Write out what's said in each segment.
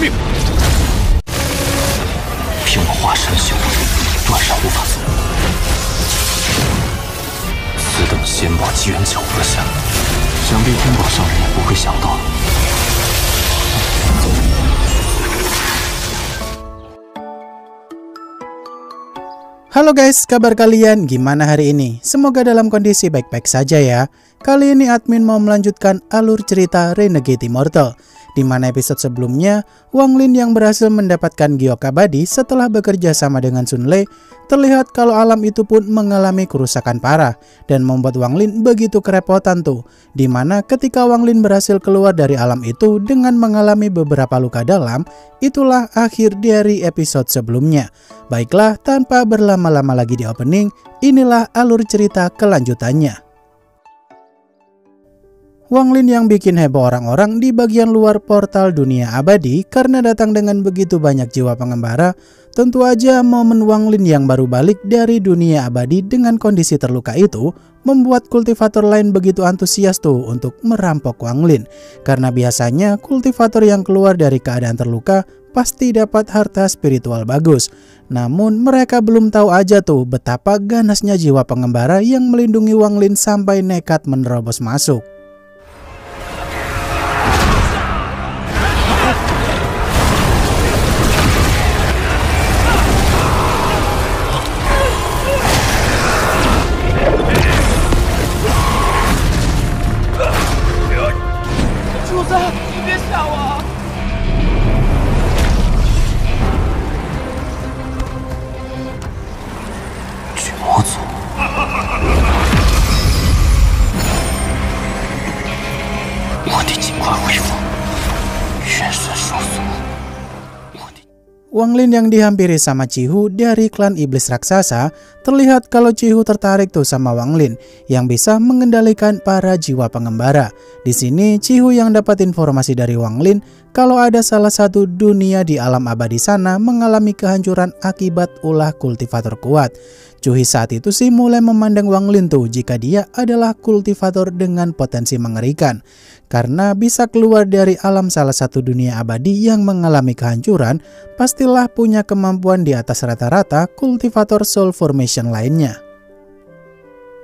命！凭我华山修为，断然无法阻拦。此等仙宝机缘巧合下，想必天宝上人也不会想到。 Halo guys, kabar kalian gimana hari ini? Semoga dalam kondisi baik-baik saja ya. Kali ini admin mau melanjutkan alur cerita Renegade Immortal, di mana episode sebelumnya Wang Lin yang berhasil mendapatkan giok abadi setelah bekerja sama dengan Sun Le, terlihat kalau alam itu pun mengalami kerusakan parah dan membuat Wang Lin begitu kerepotan tuh, di mana ketika Wang Lin berhasil keluar dari alam itu dengan mengalami beberapa luka dalam, itulah akhir dari episode sebelumnya. Baiklah, tanpa berlama-lama lagi di opening, inilah alur cerita kelanjutannya. Wang Lin yang bikin heboh orang-orang di bagian luar portal dunia abadi karena datang dengan begitu banyak jiwa pengembara. Tentu aja momen Wang Lin yang baru balik dari dunia abadi dengan kondisi terluka itu membuat kultivator lain begitu antusias tuh untuk merampok Wang Lin. Karena biasanya kultivator yang keluar dari keadaan terluka pasti dapat harta spiritual bagus. Namun mereka belum tahu aja tuh betapa ganasnya jiwa pengembara yang melindungi Wang Lin sampai nekat menerobos masuk. Wang Lin yang dihampiri sama Cihu dari klan iblis raksasa, terlihat kalau Cihu tertarik tuh sama Wang Lin yang bisa mengendalikan para jiwa pengembara. Di sini Cihu yang dapat informasi dari Wang Lin kalau ada salah satu dunia di alam abadi sana mengalami kehancuran akibat ulah kultivator kuat. Cuhi saat itu sih mulai memandang Wang Lin tuh jika dia adalah kultivator dengan potensi mengerikan. Karena bisa keluar dari alam salah satu dunia abadi yang mengalami kehancuran, pastilah punya kemampuan di atas rata-rata kultivator soul formation lainnya.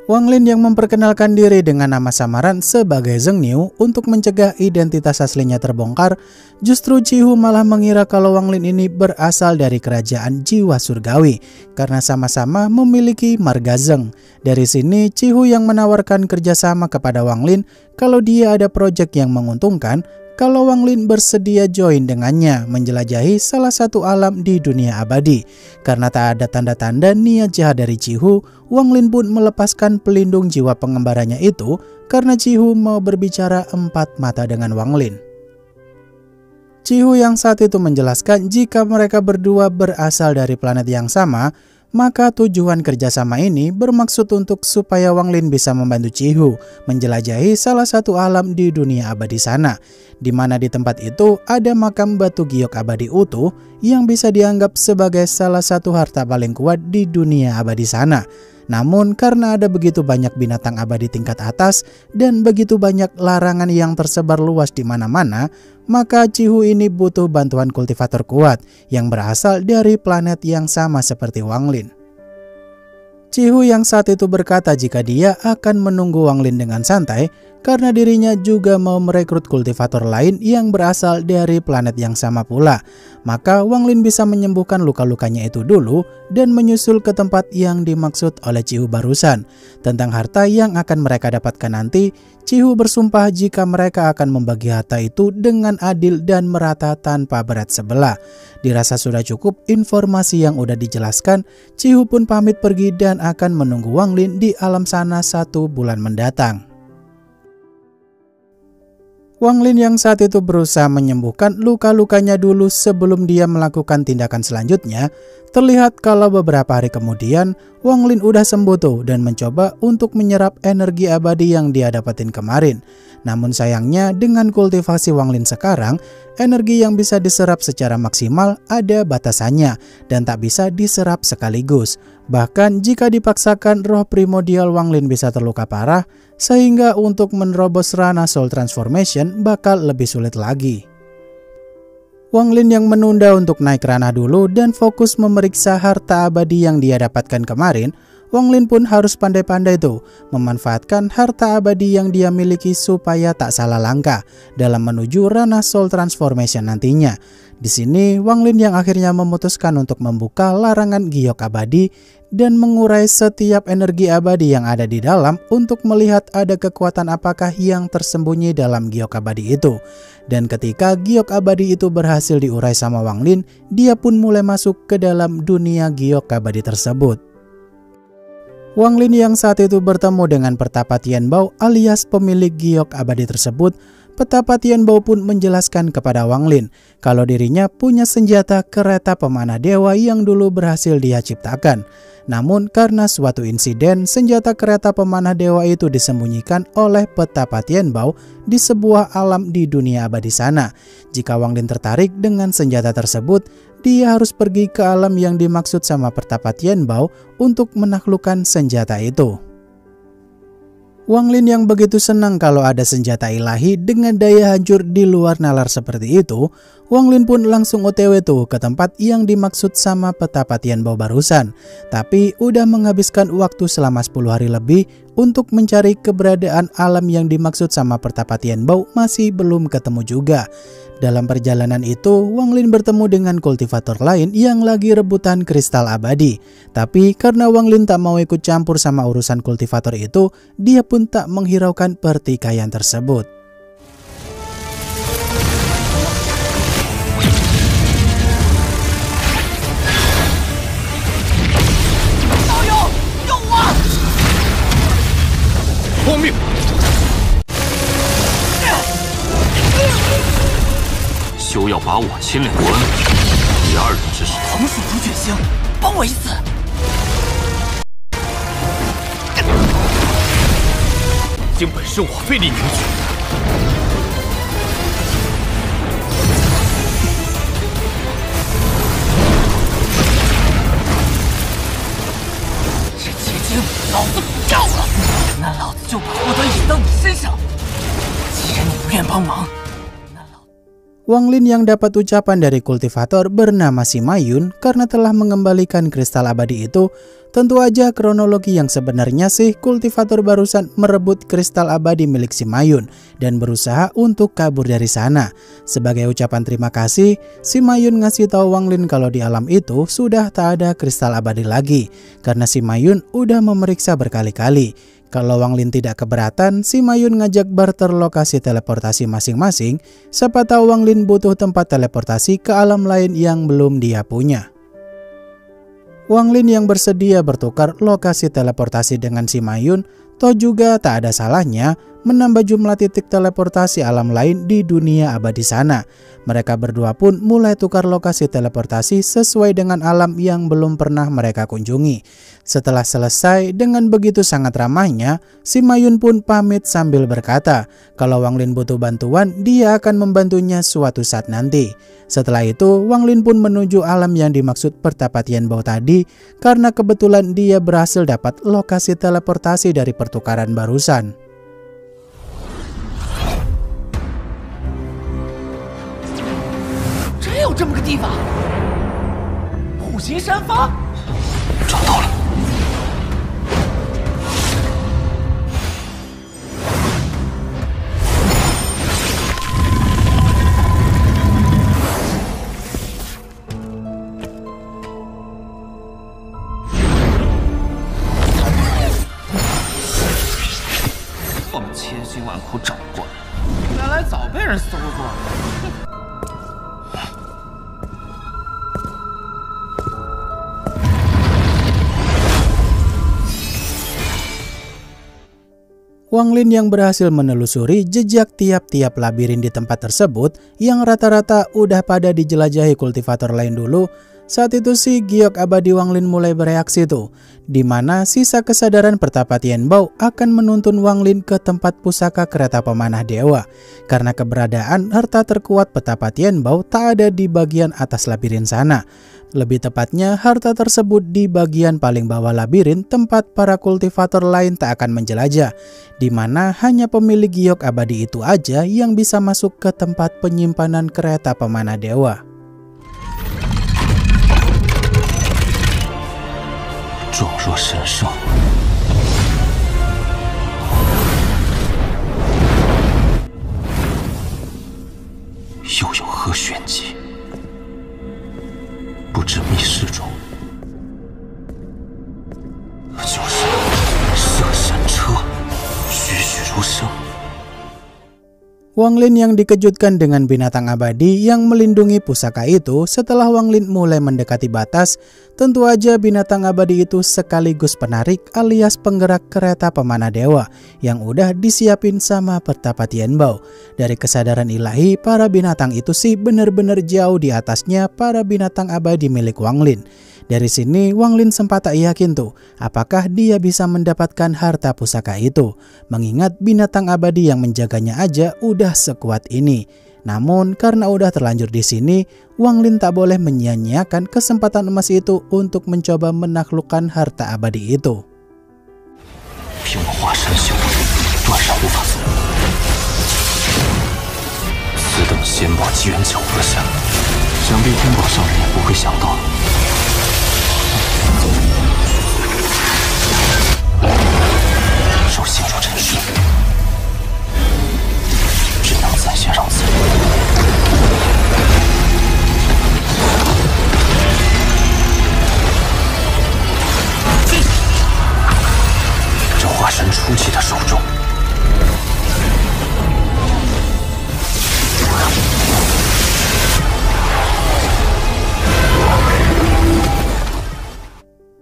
Wang Lin yang memperkenalkan diri dengan nama samaran sebagai Zheng Niu untuk mencegah identitas aslinya terbongkar, justru Cihu malah mengira kalau Wang Lin ini berasal dari kerajaan jiwa surgawi karena sama-sama memiliki marga Zheng. Dari sini Cihu yang menawarkan kerjasama kepada Wang Lin kalau dia ada proyek yang menguntungkan, kalau Wang Lin bersedia join dengannya menjelajahi salah satu alam di dunia abadi. Karena tak ada tanda-tanda niat jahat dari Cihu, Wang Lin pun melepaskan pelindung jiwa pengembaranya itu karena Cihu mau berbicara empat mata dengan Wang Lin. Cihu yang saat itu menjelaskan jika mereka berdua berasal dari planet yang sama, maka tujuan kerjasama ini bermaksud untuk supaya Wang Lin bisa membantu Cihu menjelajahi salah satu alam di dunia abadi sana, di mana di tempat itu ada makam batu giok abadi utuh yang bisa dianggap sebagai salah satu harta paling kuat di dunia abadi sana. Namun karena ada begitu banyak binatang abadi tingkat atas dan begitu banyak larangan yang tersebar luas di mana-mana, maka Cihu ini butuh bantuan kultivator kuat yang berasal dari planet yang sama seperti Wang Lin. Cihu yang saat itu berkata jika dia akan menunggu Wang Lin dengan santai karena dirinya juga mau merekrut kultivator lain yang berasal dari planet yang sama pula. Maka Wang Lin bisa menyembuhkan luka-lukanya itu dulu dan menyusul ke tempat yang dimaksud oleh Cihu barusan. Tentang harta yang akan mereka dapatkan nanti, Cihu bersumpah jika mereka akan membagi harta itu dengan adil dan merata tanpa berat sebelah. Dirasa sudah cukup informasi yang udah dijelaskan, Cihu pun pamit pergi dan akan menunggu Wang Lin di alam sana 1 bulan mendatang. Wang Lin yang saat itu berusaha menyembuhkan luka-lukanya dulu sebelum dia melakukan tindakan selanjutnya, terlihat kalau beberapa hari kemudian Wang Lin udah sembuh tuh dan mencoba untuk menyerap energi abadi yang dia dapetin kemarin. Namun sayangnya dengan kultivasi Wang Lin sekarang, energi yang bisa diserap secara maksimal ada batasannya dan tak bisa diserap sekaligus. Bahkan jika dipaksakan, roh primordial Wang Lin bisa terluka parah, sehingga untuk menerobos ranah soul transformation bakal lebih sulit lagi. Wang Lin yang menunda untuk naik ranah dulu dan fokus memeriksa harta abadi yang dia dapatkan kemarin, Wang Lin pun harus pandai-pandai tuh memanfaatkan harta abadi yang dia miliki supaya tak salah langkah dalam menuju ranah Soul Transformation nantinya. Di sini Wang Lin yang akhirnya memutuskan untuk membuka larangan giok abadi dan mengurai setiap energi abadi yang ada di dalam untuk melihat ada kekuatan apakah yang tersembunyi dalam giok abadi itu. Dan ketika giok abadi itu berhasil diurai sama Wang Lin, dia pun mulai masuk ke dalam dunia giok abadi tersebut. Wang Lin yang saat itu bertemu dengan Petapa Tianbao alias pemilik giok abadi tersebut, Petapa Tianbao pun menjelaskan kepada Wang Lin kalau dirinya punya senjata kereta pemanah dewa yang dulu berhasil dia ciptakan. Namun karena suatu insiden, senjata kereta pemanah dewa itu disembunyikan oleh Petapa Tianbao di sebuah alam di dunia abadi sana. Jika Wang Lin tertarik dengan senjata tersebut, dia harus pergi ke alam yang dimaksud sama Petapa Tianbao untuk menaklukkan senjata itu. Wang Lin yang begitu senang kalau ada senjata ilahi dengan daya hancur di luar nalar seperti itu, Wang Lin pun langsung OTW tuh ke tempat yang dimaksud sama Petapa Tianbao barusan. Tapi udah menghabiskan waktu selama 10 hari lebih untuk mencari keberadaan alam yang dimaksud sama Petapa Tianbao masih belum ketemu juga. Dalam perjalanan itu, Wang Lin bertemu dengan kultivator lain yang lagi rebutan kristal abadi. Tapi karena Wang Lin tak mau ikut campur sama urusan kultivator itu, dia pun tak menghiraukan pertikaian tersebut.休要把我牵连过恩，以二人之势，横竖朱雀星，帮我一次！经本师我费力凝聚，这结晶老子不要了，那老子就把祸端引到你身上。既然你不愿帮忙。Wang Lin yang dapat ucapan dari kultivator bernama Simayun karena telah mengembalikan kristal abadi itu, tentu aja kronologi yang sebenarnya sih kultivator barusan merebut kristal abadi milik Simayun dan berusaha untuk kabur dari sana. Sebagai ucapan terima kasih, Simayun ngasih tahu Wang Lin kalau di alam itu sudah tak ada kristal abadi lagi karena Simayun udah memeriksa berkali-kali. Kalau Wang Lin tidak keberatan, Simayun ngajak barter lokasi teleportasi masing-masing. Siapa tahu Wang Lin butuh tempat teleportasi ke alam lain yang belum dia punya. Wang Lin yang bersedia bertukar lokasi teleportasi dengan Simayun, toh juga tak ada salahnya menambah jumlah titik teleportasi alam lain di dunia abadi sana. Mereka berdua pun mulai tukar lokasi teleportasi sesuai dengan alam yang belum pernah mereka kunjungi. Setelah selesai dengan begitu sangat ramahnya, Simayun pun pamit sambil berkata kalau Wang Lin butuh bantuan, dia akan membantunya suatu saat nanti. Setelah itu, Wang Lin pun menuju alam yang dimaksud Petapa Tianbao tadi karena kebetulan dia berhasil dapat lokasi teleportasi dari pertukaran barusan.真有这么个地方？虎形山峰，找到了。我们千辛万苦找过来，原来早被人搜过。Wang Lin yang berhasil menelusuri jejak tiap-tiap labirin di tempat tersebut yang rata-rata udah pada dijelajahi kultivator lain dulu. Saat itu si giok abadi Wang Lin mulai bereaksi tuh, dimana sisa kesadaran Petapa Tianbao akan menuntun Wang Lin ke tempat pusaka kereta pemanah dewa. Karena keberadaan harta terkuat Petapa Tianbao tak ada di bagian atas labirin sana. Lebih tepatnya, harta tersebut di bagian paling bawah labirin tempat para kultivator lain tak akan menjelajah, di mana hanya pemilik giok abadi itu aja yang bisa masuk ke tempat penyimpanan kereta pemanah dewa. Wang Lin yang dikejutkan dengan binatang abadi yang melindungi pusaka itu. Setelah Wang Lin mulai mendekati batas, tentu aja binatang abadi itu sekaligus penarik alias penggerak kereta pemanah dewa yang udah disiapin sama Pertapa Tianbao. Dari kesadaran ilahi, para binatang itu sih bener-bener jauh di atasnya para binatang abadi milik Wang Lin. Dari sini Wang Lin sempat tak yakin tuh apakah dia bisa mendapatkan harta pusaka itu, mengingat binatang abadi yang menjaganya aja udah sekuat ini. Namun karena udah terlanjur di sini, Wang Lin tak boleh menyia-nyiakan kesempatan emas itu untuk mencoba menaklukkan harta abadi itu.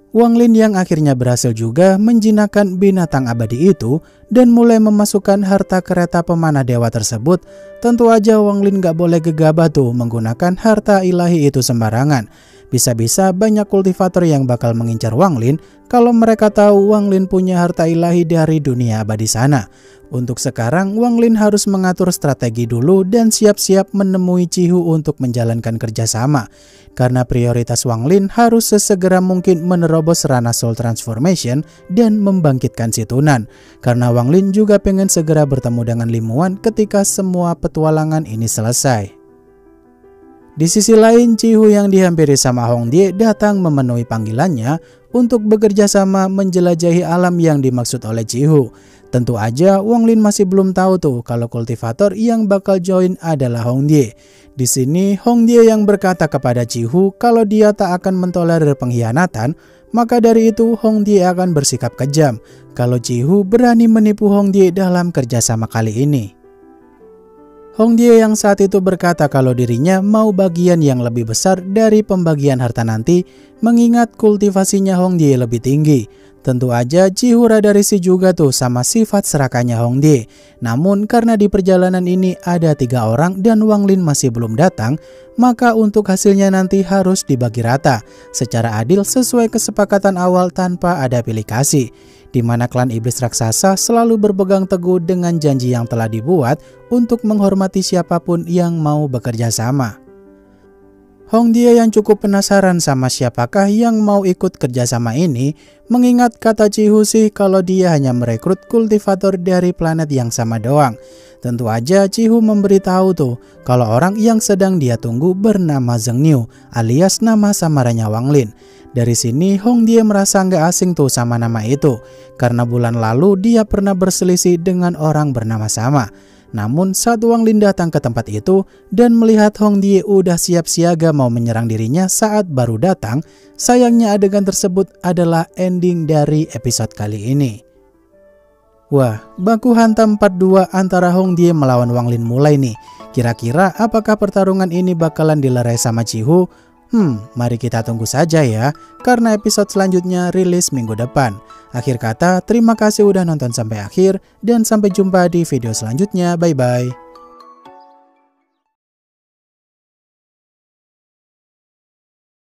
Wang Lin yang akhirnya berhasil juga menjinakkan binatang abadi itu dan mulai memasukkan harta kereta pemanah dewa tersebut. Tentu aja Wang Lin gak boleh gegabah tuh menggunakan harta ilahi itu sembarangan. Bisa-bisa banyak kultivator yang bakal mengincar Wang Lin kalau mereka tahu Wang Lin punya harta ilahi dari dunia abadi sana. Untuk sekarang Wang Lin harus mengatur strategi dulu dan siap-siap menemui Cihu untuk menjalankan kerjasama. Karena prioritas Wang Lin harus sesegera mungkin menerobos Rana Soul Transformation dan membangkitkan si Tunan. Karena Wang Lin juga pengen segera bertemu dengan Limuan ketika semua petualangan ini selesai. Di sisi lain, Cihu yang dihampiri sama Hong Die datang memenuhi panggilannya untuk bekerja sama menjelajahi alam yang dimaksud oleh Cihu. Tentu aja Wang Lin masih belum tahu tuh kalau kultivator yang bakal join adalah Hong Die. Di sini Hong Die yang berkata kepada Cihu kalau dia tak akan mentolerir pengkhianatan, maka dari itu Hong Die akan bersikap kejam kalau Cihu berani menipu Hong Die dalam kerjasama kali ini. Hong Die yang saat itu berkata kalau dirinya mau bagian yang lebih besar dari pembagian harta nanti, mengingat kultivasinya Hong Die lebih tinggi. Tentu aja Cihu rada risih juga tuh sama sifat serakahnya Hong Die. Namun karena di perjalanan ini ada 3 orang dan Wang Lin masih belum datang, maka untuk hasilnya nanti harus dibagi rata secara adil sesuai kesepakatan awal tanpa ada pilih kasih. Di mana klan iblis raksasa selalu berpegang teguh dengan janji yang telah dibuat untuk menghormati siapapun yang mau bekerja sama. Hong Die yang cukup penasaran sama siapakah yang mau ikut kerjasama ini, mengingat kata Cihu sih kalau dia hanya merekrut kultivator dari planet yang sama doang. Tentu aja Cihu memberitahu tuh kalau orang yang sedang dia tunggu bernama Zheng Niu alias nama samaranya Wang Lin. Dari sini Hong Die merasa nggak asing tuh sama nama itu, karena bulan lalu dia pernah berselisih dengan orang bernama sama. Namun saat Wang Lin datang ke tempat itu dan melihat Hong Die udah siap siaga mau menyerang dirinya saat baru datang, sayangnya adegan tersebut adalah ending dari episode kali ini. Wah, baku hantam 4-2 antara Hong Die melawan Wang Lin mulai nih. Kira-kira apakah pertarungan ini bakalan dilerai sama Cihu? Mari kita tunggu saja ya, karena episode selanjutnya rilis minggu depan. Akhir kata, terima kasih udah nonton sampai akhir, dan sampai jumpa di video selanjutnya. Bye-bye.